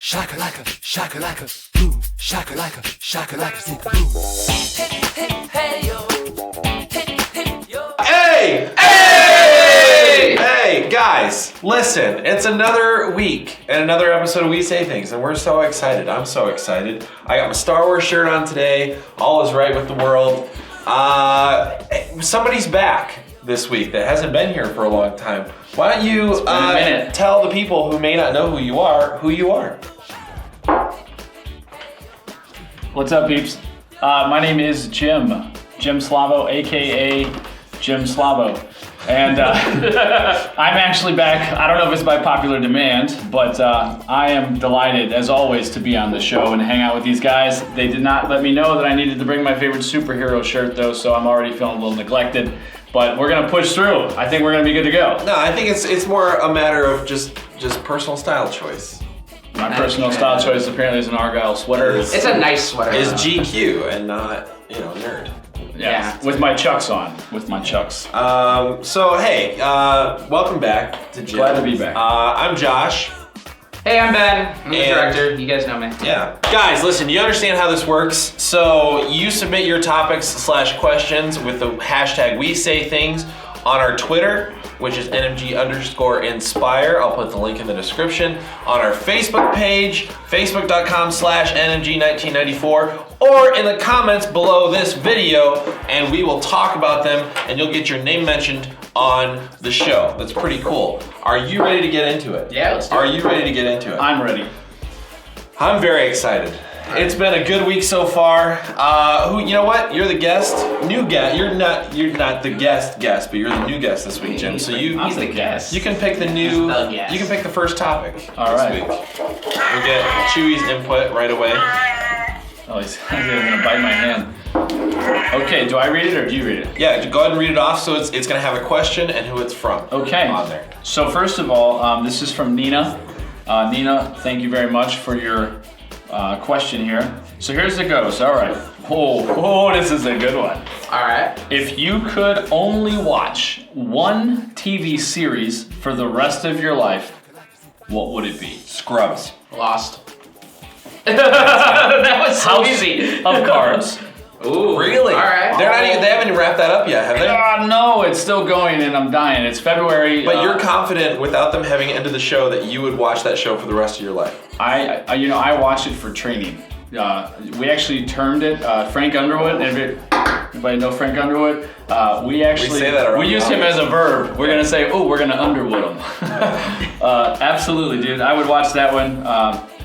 Shakalaka, shakalaka, boom. Shakalaka, shakalaka, stick boom. Hey, hey, hey, yo. Hey, hey, yo. Hey! Hey! Hey, guys, listen, it's another week and another episode of We Say Things, and we're so excited. I'm so excited. I got my Star Wars shirt on today. All is right with the world. Somebody's back this week that hasn't been here for a long time. Why don't you tell the people who may not know who you are? What's up, peeps? My name is Jim Slavo, aka Jim Slavo. And I'm actually back. I don't know if it's by popular demand, but I am delighted, as always, to be on the show and hang out with these guys. They did not let me know that I needed to bring my favorite superhero shirt, though, so I'm already feeling a little neglected. But we're gonna push through. I think we're gonna be good to go. No, I think it's more a matter of just personal style choice. My personal style choice apparently is an Argyle sweater. It's a nice sweater. Is GQ and not, nerd. Yeah, with my Chucks on. With my Chucks. So hey, welcome back to Jim. Glad to be back. I'm Josh. Hey, I'm Ben. I'm the And- director. You guys know me. Yeah. Guys, listen, you understand how this works. So you submit your topics / questions with the hashtag We Say Things on our Twitter, which is NMG_inspire. I'll put the link in the description. On our Facebook page, facebook.com/NMG1994, or in the comments below this video, and we will talk about them, and you'll get your name mentioned on the show. That's pretty cool. Are you ready to get into it? Yeah, let's do it. Are you ready to get into it? I'm ready. I'm very excited. It's been a good week so far. You know what? You're the guest, new guest. You're not the guest, but you're the new guest this week, Jim. So He's the guest. you can pick the new. The guest. You can pick the first topic All this right. week. We'll get Chewy's input right away. Oh, he's gonna bite my hand. Okay, do I read it or do you read it? Yeah, go ahead and read it off. So it's gonna have a question and who it's from. Okay. On there. So first of all, this is from Nina. Nina, thank you very much for your question here. So here's the goes. All right. Oh, this is a good one. All right. If you could only watch one TV series for the rest of your life, what would it be? Scrubs. Lost. That was so House easy. of Cards. Ooh. Really? All right. They haven't even wrapped that up yet, have they? No, it's still going and I'm dying. It's February. But you're confident, without them having ended the show, that you would watch that show for the rest of your life. I watched it for training. We actually termed it Frank Underwood. Everybody know Frank Underwood? We say that around use him as a verb. We're gonna say, we're gonna Underwood him. Absolutely, dude. I would watch that one.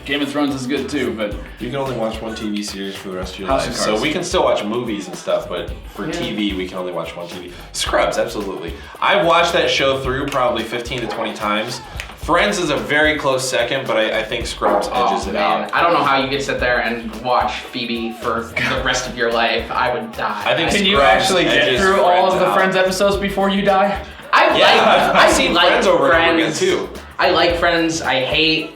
Game of Thrones is good too, but You can only watch one TV series for the rest of your House life. of Cards. So we can still watch movies and stuff, but for TV, we can only watch one TV. Scrubs, absolutely. I've watched that show through probably 15 to 20 times. Friends is a very close second, but I think Scrubs edges it out. I don't know how you could sit there and watch Phoebe for the rest of your life. I would die. I think can you Scrubs actually get edges through all of the out. Friends episodes before you die? I've seen Friends over and over again too. I like Friends. I hate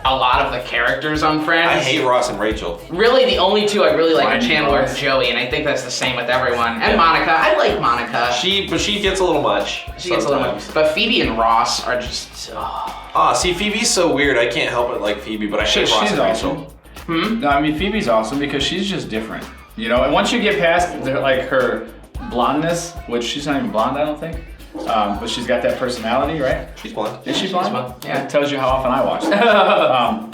a lot of the characters on Friends. I hate Ross and Rachel. Really, the only two I really like are Finding Chandler and Ross. Joey, and I think that's the same with everyone. And Monica. I like Monica. But she gets a little much. She gets a little sometimes. much. But Phoebe and Ross are just. See, Phoebe's so weird. I can't help but like Phoebe, but I hate Ross She's and awesome. Rachel. No, I mean Phoebe's awesome because she's just different, And once you get past her blondness, which she's not even blonde, I don't think, but she's got that personality, right? She's blonde. Is she blonde? blonde, yeah. That tells you how often I watch it.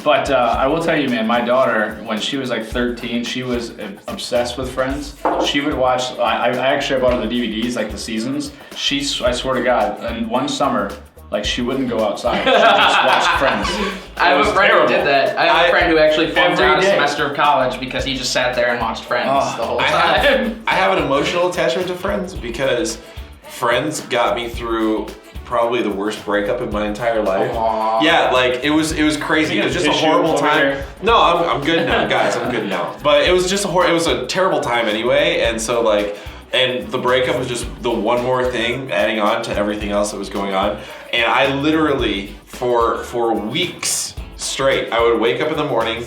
But I will tell you, man, my daughter, when she was like 13, she was obsessed with Friends. She would watch. I actually bought her the DVDs, like the seasons. I swear to God, and one summer. Like, she wouldn't go outside. She just watched Friends. I have a friend who did that. I have a friend who actually flunked Every out a day. semester of college because he just sat there and watched Friends the whole I time. have an emotional attachment to Friends because Friends got me through probably the worst breakup in my entire life. Aww. Yeah, like it was crazy. It was just a Tissue horrible over time. there. No, I'm good now, guys. I'm good now. But it was just it was a terrible time anyway, and so and the breakup was just the one more thing adding on to everything else that was going on. And I literally for weeks straight, I would wake up in the morning,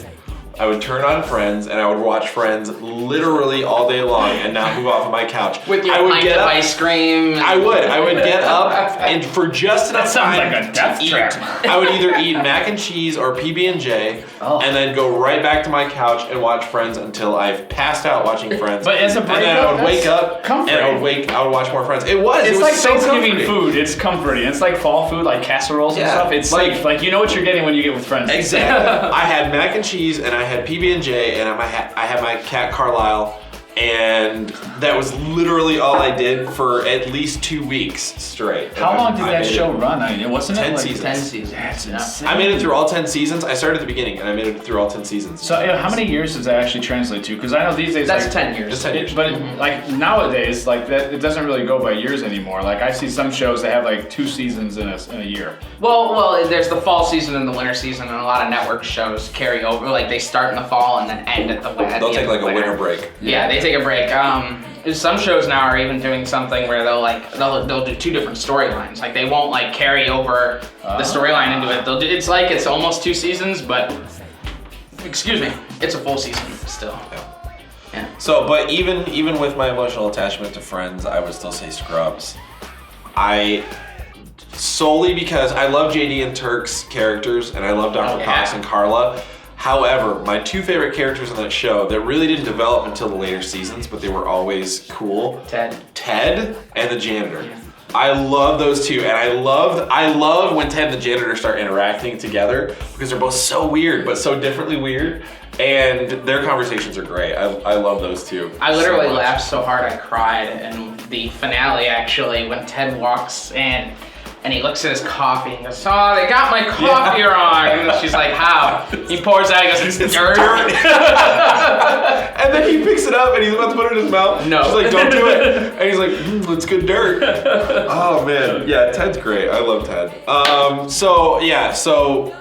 I would turn on Friends, and I would watch Friends literally all day long and not move off of my couch. With your I would pint get of up, ice cream. I would get up, and for just enough sounds time like a death to eat, trap. I would either eat mac and cheese or PB&J, Oh. and then go right back to my couch and watch Friends until I've passed out watching Friends. But as a break, and then I would though, wake that's up comforting. and I would watch more Friends. It was It's like so Thanksgiving comforting. food. It's comforting. It's like fall food, like casseroles and Yeah, stuff. It's like- safe. Like you know what you're getting when you get with friends. Exactly. I had mac and cheese, and I had PB&J, and I had my cat Carlisle, and that was literally all I did for at least 2 weeks straight. How long did I that made show it. run? I mean, wasn't 10 it like seasons. 10 seasons. That's Yeah. insane. I made it through all 10 seasons. I started at the beginning, and I made it through all 10 seasons. So how many years does that actually translate to? Because I know these days That's like, 10 years. Just 10 years. But like nowadays, like that, it doesn't really go by years anymore. Like I see some shows that have like 2 seasons in a year. Well, there's the fall season and the winter season, and a lot of network shows carry over. Like they start in the fall and then end at the winter. They'll take like a winter break. Yeah, they take a break. Some shows now are even doing something where they'll do 2 different storylines. Like they won't like carry over the storyline into it. It's like it's almost 2 seasons, but excuse me, it's a full season still. Yeah. So, but even with my emotional attachment to Friends, I would still say Scrubs. Solely because I love JD and Turk's characters, and I love Dr. Oh, yeah. Cox and Carla. However, my 2 favorite characters in that show that really didn't develop until the later seasons, but they were always cool. Ted and the janitor. I love those 2, and I love when Ted and the janitor start interacting together because they're both so weird, but so differently weird, and their conversations are great. I love those 2. I literally so much. laughed so hard I cried in the finale actually when Ted walks in and he looks at his coffee and goes, "Oh, they got my coffee wrong." And she's like, "How?" He pours it out, he goes, "It's dirt." And then he picks it up and he's about to put it in his mouth. No. She's like, "Don't do it." And he's like, "It's good dirt." Oh man, yeah, Ted's great. I love Ted. So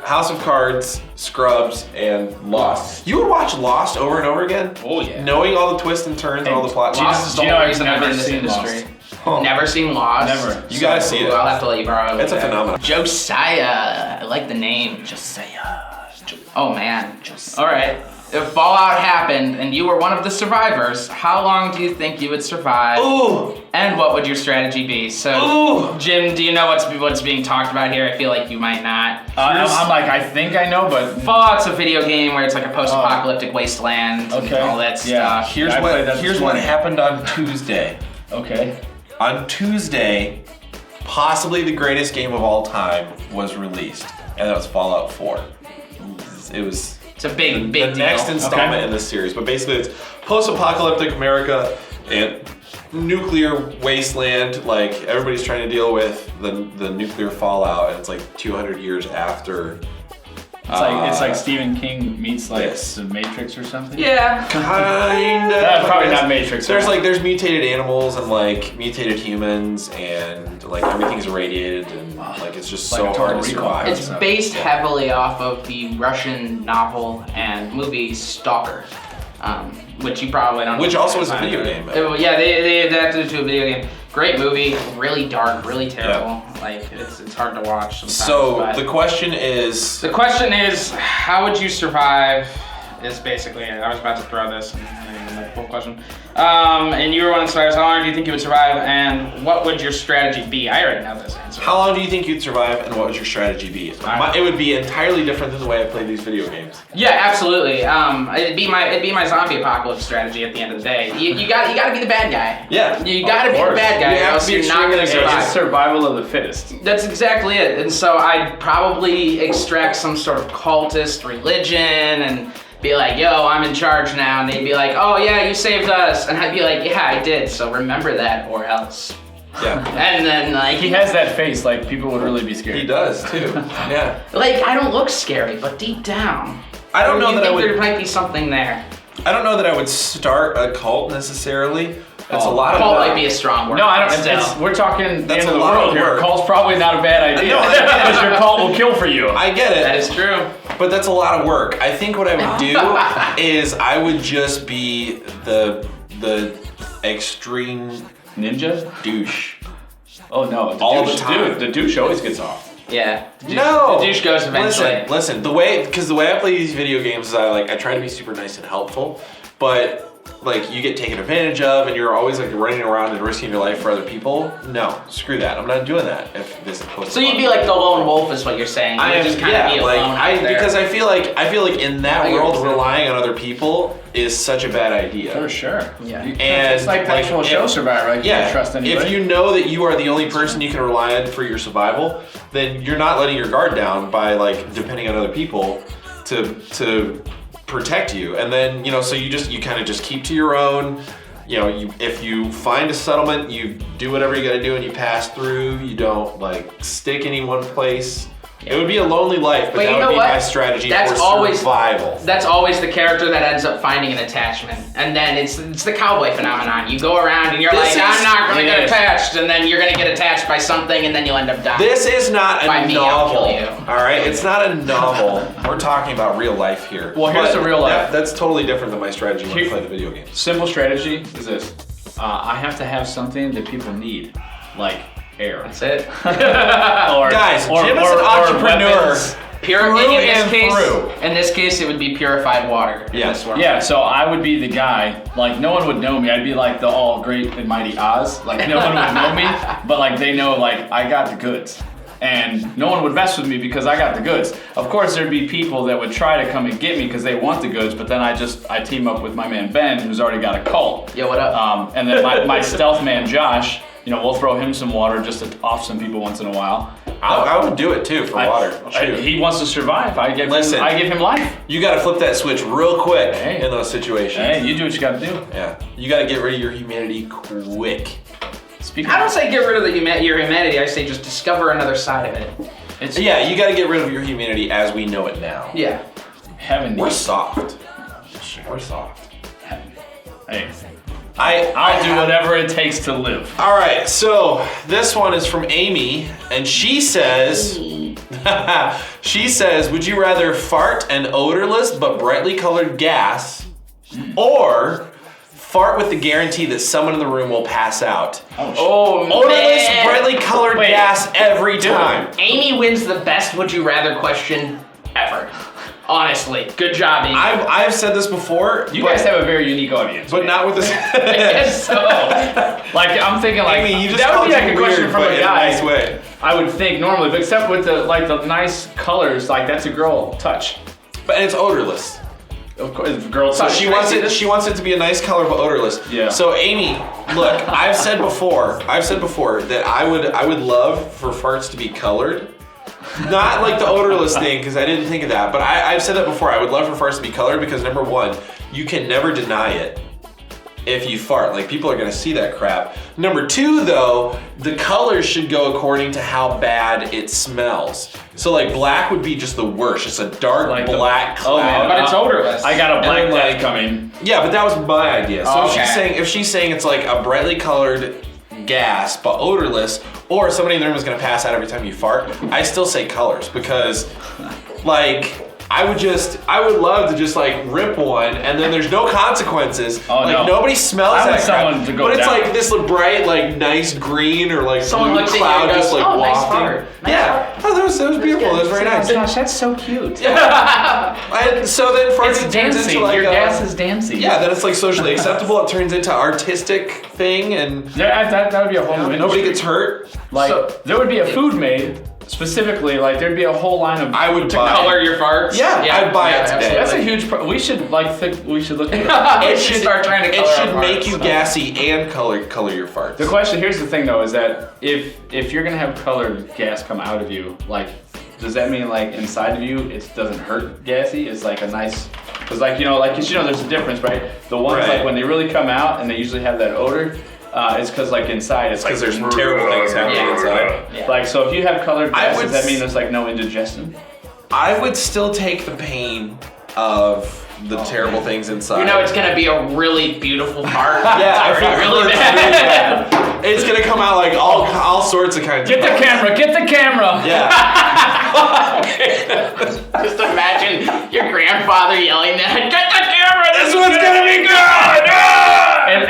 House of Cards, Scrubs, and Lost. You would watch Lost over and over again? Oh, yeah. Knowing all the twists and turns and all the plot. Lost is the Gino, whole I've reason I'm never in this seen industry. Lost. Huh. Never seen Lost. Never. You gotta see it. I'll have to let you borrow it. It's a phenomenon. Josiah. I like the name. Josiah. Oh man. All right. If Fallout happened and you were one of the survivors, how long do you think you would survive? Ooh. And what would your strategy be? So, Ooh. Jim, do you know what's being talked about here? I feel like you might not. I'm like, I think I know, but Fallout's a video game where it's like a post-apocalyptic wasteland Okay. and all that Yeah. stuff. Here's I played that what this morning. happened on Tuesday. okay. On Tuesday, possibly the greatest game of all time was released, and that was Fallout 4. It was It's a big the deal. next installment Okay. in this series, but basically it's post-apocalyptic America and nuclear wasteland. Like everybody's trying to deal with the nuclear fallout, and it's like 200 years after. It's like Stephen King meets like Yes. the Matrix or something. Yeah. Kind of. Probably not Matrix. There's mutated animals and like mutated humans, and like everything's irradiated, and like it's just Like so a Total hard to Recall. survive. It's based heavily off of the Russian novel and movie Stalker, which you probably don't know. Which also is a about. video game. Yeah, they adapted it to a video game. Great movie, really dark, really terrible. Like it's hard to watch sometimes. So but the question is, the question is, how would you survive? Is basically it. I was about to throw this and the full question. And you were one of the survivors. How long do you think you would survive? And what would your strategy be? I already know this answer. how long do you think you'd survive, and what would your strategy be? It would be entirely different than the way I play these video games. Yeah, absolutely. It'd be my zombie apocalypse strategy at the end of the day. You got to be the bad guy. Yeah. You got to Of be the course. bad guy, You or have else to be you're not gonna extremely survive. It's survival of the fittest. That's exactly it. And so I'd probably extract some sort of cultist religion and be like, "Yo, I'm in charge now," and they'd be like, "Oh yeah, you saved us," and I'd be like, "Yeah, I did. So remember that, or else." Yeah. And then like He has that face, like people would really be scared. He does too. Yeah. like I don't look scary, but deep down, I don't know you that I think would. there might be something there. I don't know that I would start a cult necessarily. That's a lot Cult of might work. be a strong word. No, I don't. Still. We're talking That's end a of the lot of world here. work. Cult's probably not a bad idea. No, I get it. Because your cult will kill for you. I get it. That is true. But that's a lot of work. I think what I would do is I would just be the extreme Ninja? douche. Oh no. All the douche, time. Dude, the douche always gets off. Yeah. No. The douche goes eventually. Listen. The way I play these video games is I try to be super nice and helpful, but like you get taken advantage of and you're always like running around and risking your life for other people. No, screw that. I'm not doing that. If this is supposed So you'd be like the lone wolf, is what you're saying. I You'd am just kind of be alone out there. because I feel like in that I get world what you're saying. relying on other people is such a bad idea. For sure. Yeah. And It's like actual show survivor. Like, you can't trust anybody. if you know that you are the only person you can rely on for your survival, then you're not letting your guard down by like depending on other people to protect you. And then so you kind of just keep to your own. If you find a settlement, you do whatever you got to do, and you pass through. You don't like stick any one place. It would be a lonely life, but But you that know would be what? my strategy That's for always- survival. That's always the character that ends up finding an attachment. And then it's the cowboy phenomenon. You go around and you're This like, is- I'm not gonna get Yes. attached, and then you're gonna get attached by something, and then you'll end up dying. This is not a By me, I'll novel. kill you. All right, it's not a novel. We're talking about real life here. Well, here's But the real life. That's totally different than my strategy when I Here- play the video games. Simple strategy is this. I have to have something that people need, like air. That's it. Or, Guys, Jim is an entrepreneur. weapons. Pure, Through in this and case, through. in this case, it would be purified water. in Yes. this world. Yeah, so I would be the guy, like no one would know me. I'd be like the all great and mighty Oz. Like no one would know me, but like they know like I got the goods. And no one would mess with me because I got the goods. Of course there'd be people that would try to come and get me because they want the goods, but then I team up with my man Ben, who's already got a cult. Yo, what up? And then my stealth man Josh, we'll throw him some water just to off some people once in a while. I would do it too for water. Shoot. He wants to survive. I give Listen. him life. You got to flip that switch real quick Hey. in those situations. Hey, you do what you gotta do. Yeah, you got to get rid of your humanity quick. Speaking I don't say get rid of your humanity. I say just discover another side of it. it's Yeah, you got to get rid of your humanity as we know it now. Yeah. heaven. We're soft. We're soft. Hey, I'll I'll do whatever it takes to live. All right, so this one is from Amy, and she says, would you rather fart an odorless but brightly colored gas, or fart with the guarantee that someone in the room will pass out? Oh, Odorless, man. brightly colored Wait. gas every time. Amy wins the best would you rather question ever. Honestly, good job, Amy. I've said this before, You guys have a very unique audience. but not with this. Yes, so. Like I'm thinking, like Amy, you just that would be called like you a question weird, from but a in a guy. nice way. I would think normally, but except with the nice colors, like that's a girl touch. But it's odorless. Of course, girl So touch. she Can I wants see it. this? She wants it to be a nice color but odorless. Yeah. So Amy, look, I've said before that I would love for farts to be colored. Not like the odorless thing, because I didn't think of that. But I've said that before. I would love for farts to be colored because number one, you can never deny it if you fart. Like people are gonna see that crap. Number two, though, the colors should go according to how bad it smells. So like black would be just the worst. Just a dark Like the- black Oh man, cloud. But it's odorless. I got a black And, light like- coming. Yeah, but that was my idea. So Okay. if she's saying it's like a brightly colored gas but odorless, or somebody in the room is gonna pass out every time you fart, I still say colors because, like, I would love to just like rip one and then there's no consequences. Oh, like no. nobody smells I want that crap. someone to go but it's down. like this bright, like nice green or like Someone blue looks at you cloud and just goes, like "Oh, nice wafting. fart. Nice Yeah, oh, that was beautiful. That was very nice. Gosh, that's so cute. And so then farts It's turns dancing. into like Your a, gas is dancing. yeah, then it's like socially acceptable. It turns into artistic thing, and Yeah, that would be a whole new nobody industry. gets hurt. Like So- there would be a food made specifically. Like there'd be a whole line of. I would To buy color it. your farts. Yeah, I'd buy it today. That's a huge. We should we should look at it. It should start trying to color It should our make farts. you gassy and color your farts. The question here's the thing though is that if you're gonna have colored gas come out of you, like does that mean like inside of you it doesn't hurt gassy? It's like a nice, cause like there's a difference, right? The ones Right. like when they really come out and they usually have that odor, it's cause like inside it's like Because there's terrible things happening Yeah. inside. Yeah. like so if you have colored I gas, would does that mean s- there's like no indigestion? I would still take the pain of the terrible things inside. You know it's gonna be a really beautiful part. Yeah, it's if it already really hurts bad. it's gonna come out like all sorts of kinds. Get of the camera! Get the camera! Yeah. Just imagine your grandfather yelling that, "Get the camera! This one's gonna be good.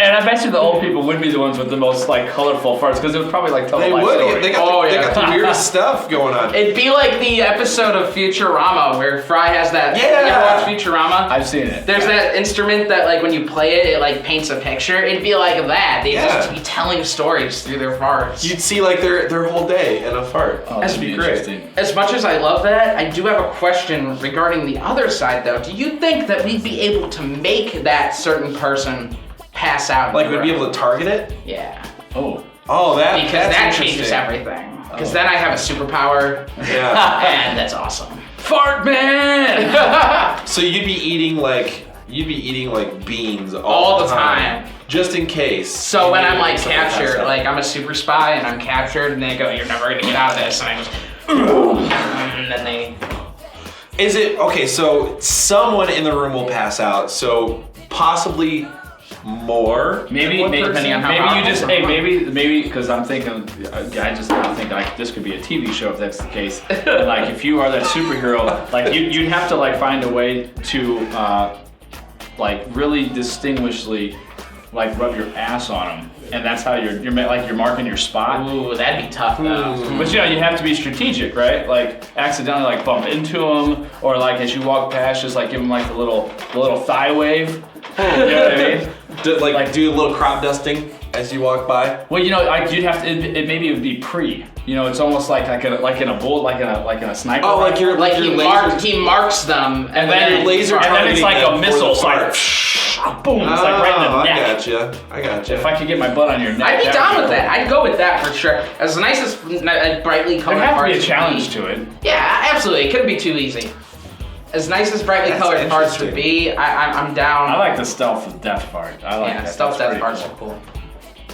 And I bet you the old people would be the ones with the most like colorful farts because it would probably like tell They a life would. story. They got the weirdest stuff going on. It'd be like the episode of Futurama where Fry has that. Yeah. You ever watch Futurama? I've seen it. There's that instrument that like when you play it, it like paints a picture. It'd be like that. They'd Yeah. just be telling stories through their farts. You'd see like their whole day in a fart. Oh, That'd that'd be be great. interesting. As much as I love that, I do have a question regarding the other side though. Do you think that we'd be able to make that certain person pass out? Like we'd be able to target it. Yeah. Oh. Oh, Because that's that interesting. changes everything. Because then I have a superpower, Yeah. and that's awesome. Fart man! So you'd be eating like beans All the time. just in case. So when I'm like Something passed captured, out. like I'm a super spy and I'm captured, and they go, "You're never gonna get out of this," and I just, and then they. Is it okay? So someone in the room will pass out. So possibly more. Maybe, than one maybe, person? depending on how maybe you just, powerful. hey, maybe, because I'm thinking, I just now think like this could be a TV show if that's the case. And, like if you are that superhero, like you'd have to like find a way to, like really distinguishedly, like rub your ass on them, and that's how you're marking your spot. Ooh, that'd be tough though. But you know, you have to be strategic, right? Like accidentally like bump into them, or like as you walk past, just like give them like the little thigh wave. You know what I mean? Do a little crop dusting as you walk by. Well, you know, like you'd have to. Maybe it would be pre. You know, it's almost like in a bullet, like in a sniper. Oh, like rifle. you're Like your he marks them, and then your laser and then it's targeting like them a for missile. the It's like fart. boom. It's like right in the Oh, neck. I gotcha. If I could get my butt on your neck, I'd be that down would with be that. I'd go with that for sure. As nice as brightly cool. colored There'd have to parts be a would challenge be. to it. Yeah, absolutely. It couldn't be too easy. As nice as brightly That's colored parts would interesting. be, I'm down. I like the stealth of death part. I like yeah, that. stealth That's death pretty parts cool. are cool.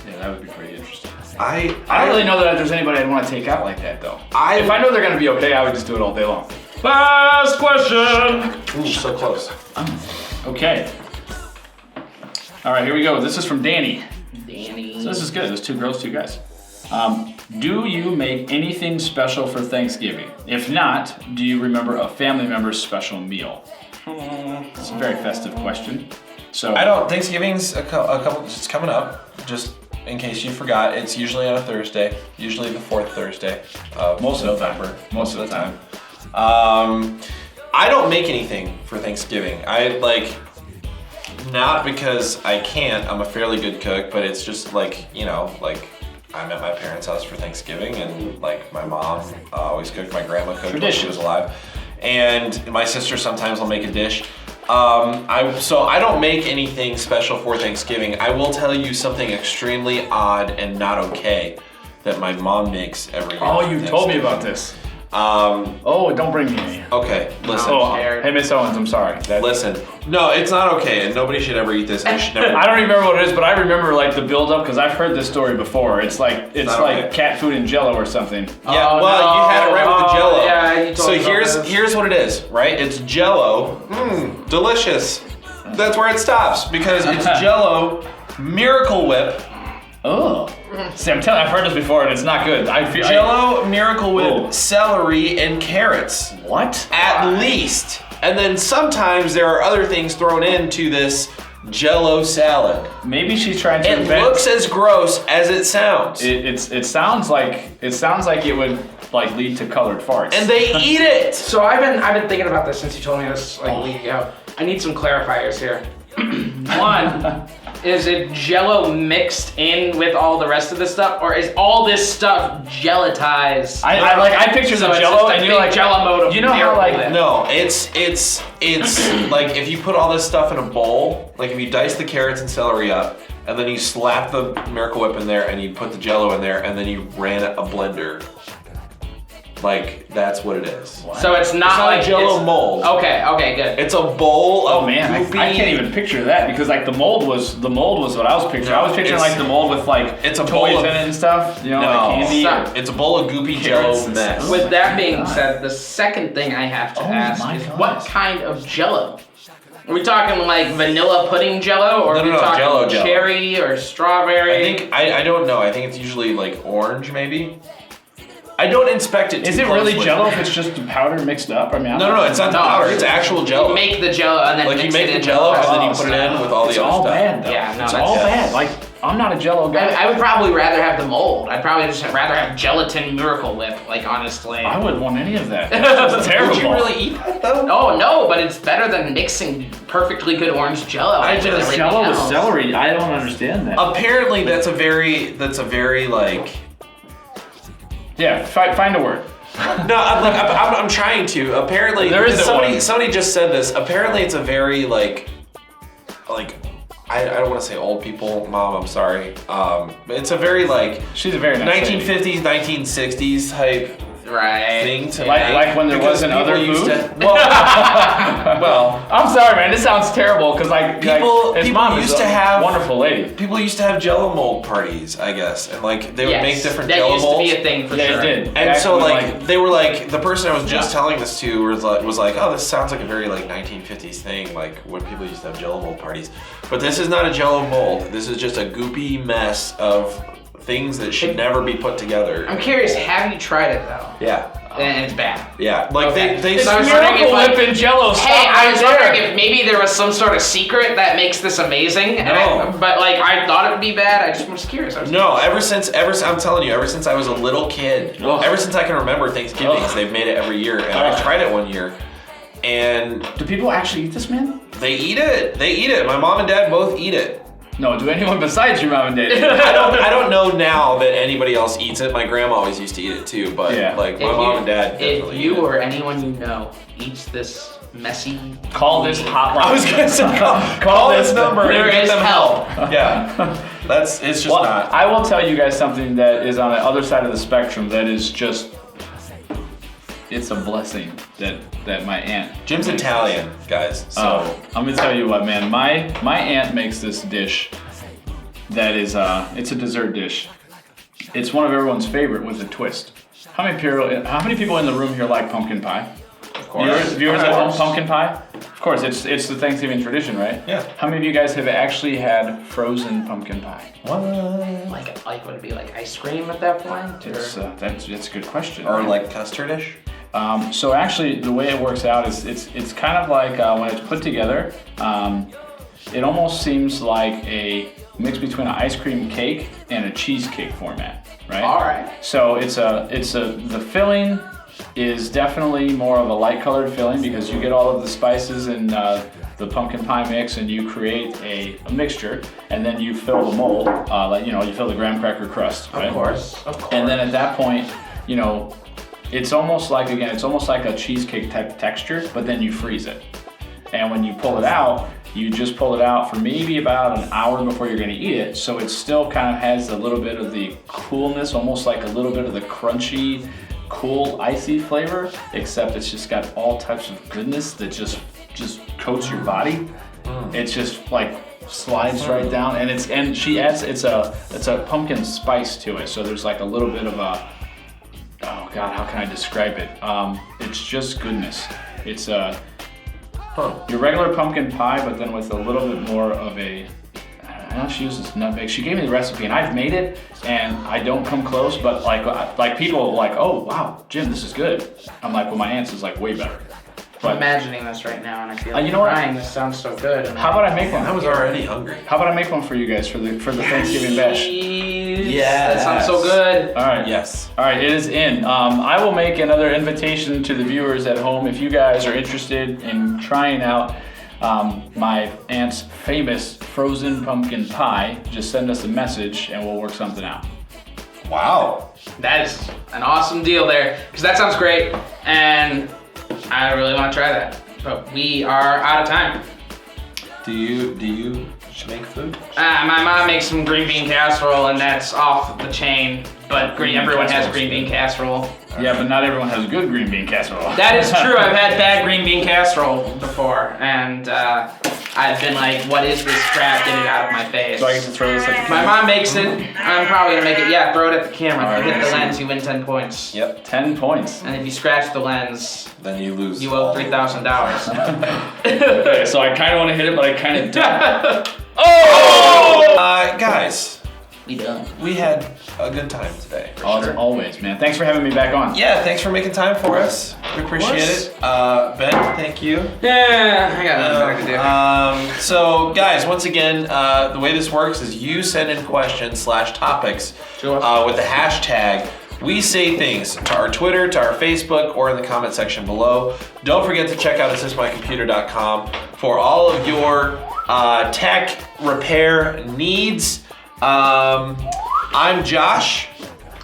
Yeah, that would be pretty interesting. I I don't really know that there's anybody I'd want to take out like that though. If I know they're gonna be okay, I would just do it all day long. Last question. Ooh, so close. Okay. All right, here we go. This is from Danny. Danny. So this is good. There's 2 girls, 2 guys. Do you make anything special for Thanksgiving? If not, do you remember a family member's special meal? It's a very festive question. So I don't. Thanksgiving's a couple. It's coming up. Just in case you forgot, it's usually on a Thursday. Usually the 4th Thursday of Most of the time. November. Most of the time. I don't make anything for Thanksgiving. I like. Not because I can't. I'm a fairly good cook, but it's just like I'm at my parents' house for Thanksgiving, and like my mom always cooked. My grandma cooked when she Tradition. was alive, and my sister sometimes will make a dish. So I don't make anything special for Thanksgiving. I will tell you something extremely odd and not okay that my mom makes every year. Oh, for you told me Thanksgiving. about this. Oh, don't bring me any. Okay, listen. Oh, scared. hey, Miss Owens, I'm sorry. Listen. No, it's not okay, and nobody should ever eat this. And you should never. I don't even remember what it is, but I remember like the build up because I've heard this story before. It's like not okay. cat food and Jello or something. Yeah, Oh, well, you had it right with the no. Jello. Yeah, you told so me about this. here's what it is, right? It's Jello. Delicious. That's where it stops because it's Jello Miracle Whip. Oh, see, I'm telling you, I've heard this before and it's not good. I feel Jello Miracle Whip, Oh. celery, and carrots. What? At least. And then sometimes there are other things thrown into this Jello salad. Maybe she's trying to It invent. looks as gross as it sounds. It sounds like it would like lead to colored farts. And they eat it. So I've been thinking about this since you told me this like a week ago. I need some clarifiers here. One, is it Jello mixed in with all the rest of the stuff, or is all this stuff gelatized? I picture So the it's Jello just a and big you're like Jello mode of you know how Miracle like Whip. No, it's like if you put all this stuff in a bowl, like if you dice the carrots and celery up, and then you slap the Miracle Whip in there, and you put the Jello in there, and then you ran a blender. Like that's what it is. So it's not, It's not like a Jello it's- mold. Okay, good. It's a bowl of Oh man, I goopy. can't even picture that because like the mold was what I was picturing. I was picturing It's- like the mold with like it's a toys bowl of- in it and stuff. You know, No. like candy. So- It's a bowl of goopy Jello Carrots and mess. stuff. With that being God. said, the second thing I have to Oh ask my is God. what kind of Jello? Are we talking like vanilla pudding Jello, or No, are we no, talking Jello. cherry or strawberry? I think I don't know. I think it's usually like orange, maybe. I don't inspect it. Is too it really closely. Jello if it's just the powder mixed up? I mean, No, it's not the No, powder. It's actual Jello. You make the Jello and then Like you mix make it the in Jello with and then you rest put of it the in stuff. with all the it's other all stuff. bad though. Yeah, no, it's that's all it. bad. Like I'm not a Jello guy. I would probably rather have the mold. I'd probably just rather have gelatin Miracle Whip, like honestly. I wouldn't want any of that. That's terrible. Would you really eat that though? Oh no, but it's better than mixing perfectly good orange Jello. I with just- everything Jello with else. celery. I don't understand that. Apparently, that's a very like. Yeah, find a word. No, I'm trying to. Apparently, There isn't one. somebody just said this. Apparently, it's a very like I don't want to say old people. Mom, I'm sorry. It's a very like She's a very nice lady. 1950s, 1960s type Right. thing to Like- make, like when there because wasn't people other used food? to- well, I'm sorry, man. This sounds terrible because his people mom used is to a have- wonderful lady. people used to have Jello mold parties, I guess, and like they would Yes, make different that Jello used molds. to be a thing for Yeah, sure. it did. And Back so when, like they were like the person I was just Yeah. telling this to was like, oh, this sounds like a very like 1950s thing, like when people used to have Jello mold parties. But this is not a Jello mold. This is just a goopy mess of things that should never be put together. I'm curious, have you tried it though? Yeah, And it's bad. yeah. Like Okay. they So I was smear- wondering if, Miracle like, Whip and Jello. Hey, stop I right was there. wondering if maybe there was some sort of secret that makes this amazing. No. But like I thought it would be bad. I just was curious. No, ever since I'm telling you, ever since I was a little kid, Ugh. ever since I can remember Thanksgivings, Ugh. they've made it every year, and I Ugh. tried it one year, and Do people actually eat this, man? they eat it. They eat it. My mom and dad both eat it. No, do anyone besides your mom and dad? I don't know now that anybody else eats it. My grandma always used to eat it too, but Yeah. like my mom and dad If definitely eat you it. or anyone you know eats this messy, Call this hotline. I was gonna say call this number There and get is them help. Yeah, it's just Well, not. I will tell you guys something that is on the other side of the spectrum that is just, it's a blessing that my aunt. Jim's Italian, guys. So I'm gonna tell you what, man. My aunt makes this dish that is it's a dessert dish. It's one of everyone's favorite with a twist. How many people in the room here like pumpkin pie? of course, Viewers at home, pumpkin pie? Of course, it's the Thanksgiving tradition, right? Yeah. How many of you guys have actually had frozen pumpkin pie? like would it be like ice cream at that point? Or? That's a good question. Or right? like custardish. So actually, the way it works out is it's kind of like when it's put together, it almost seems like a mix between an ice cream cake and a cheesecake format, right? All right. So the filling is definitely more of a light colored filling because you get all of the spices and the pumpkin pie mix, and you create a mixture, and then you fill the mold, you fill the graham cracker crust, right? Of course. And then at that point, it's almost like a cheesecake type texture, but then you freeze it. And when you pull it out, you just pull it out for maybe about an hour before you're gonna eat it. So it still kind of has a little bit of the coolness, almost like a little bit of the crunchy, cool, icy flavor, except it's just got all types of goodness that just coats your body. It's just like slides right down, and she adds it's a pumpkin spice to it. So there's like a little bit of a, oh God, how can I describe it? It's just goodness. It's your regular pumpkin pie, but then with a little bit more of a, I don't know, she uses nutmeg. She gave me the recipe, and I've made it, and I don't come close, but like people are like, oh wow, Jim, this is good. I'm like, well, my aunt's is like way better. I'm But imagining this right now, and I feel like you know what? crying. This sounds so good. And how about I make one? I was already hungry. How about I make one for you guys for the Thanksgiving bash? That sounds so good. All right. Yes. All right, it is in. I will make another invitation to the viewers at home. If you guys are interested in trying out my aunt's famous frozen pumpkin pie, just send us a message and we'll work something out. Wow. That is an awesome deal there, because that sounds great, and I really want to try that. But we are out of time. Do you make food? My mom makes some green bean casserole, and that's off the chain. But everyone has green bean casserole. Yeah, but not everyone has good green bean casserole. That is true. I've had bad green bean casserole before, and I've been like, "What is this crap? Get it out of my face." So I get to throw this at the My camera? mom makes it. I'm probably gonna make it. Yeah, throw it at the camera. All If you right, hit the I see. lens, you win 10 points. Yep. 10 points. And if you scratch the lens, Then you lose. you owe $3,000. Okay, so I kind of want to hit it, but I kind of don't. Guys, We done. we had a good time today. As always, man. Thanks for having me back on. Yeah, thanks for making time for us. We appreciate course. it. Ben, thank you. Yeah, I got nothing better to do. So, guys, once again, the way this works is you send in questions / topics Sure. with the hashtag We Say Things to our Twitter, to our Facebook, or in the comment section below. Don't forget to check out assistmycomputer.com for all of your tech repair needs. I'm Josh,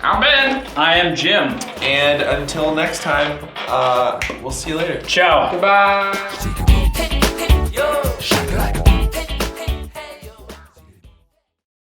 I'm Ben. I am Jim. and until next time, we'll see you later. Ciao. Goodbye. Shake it.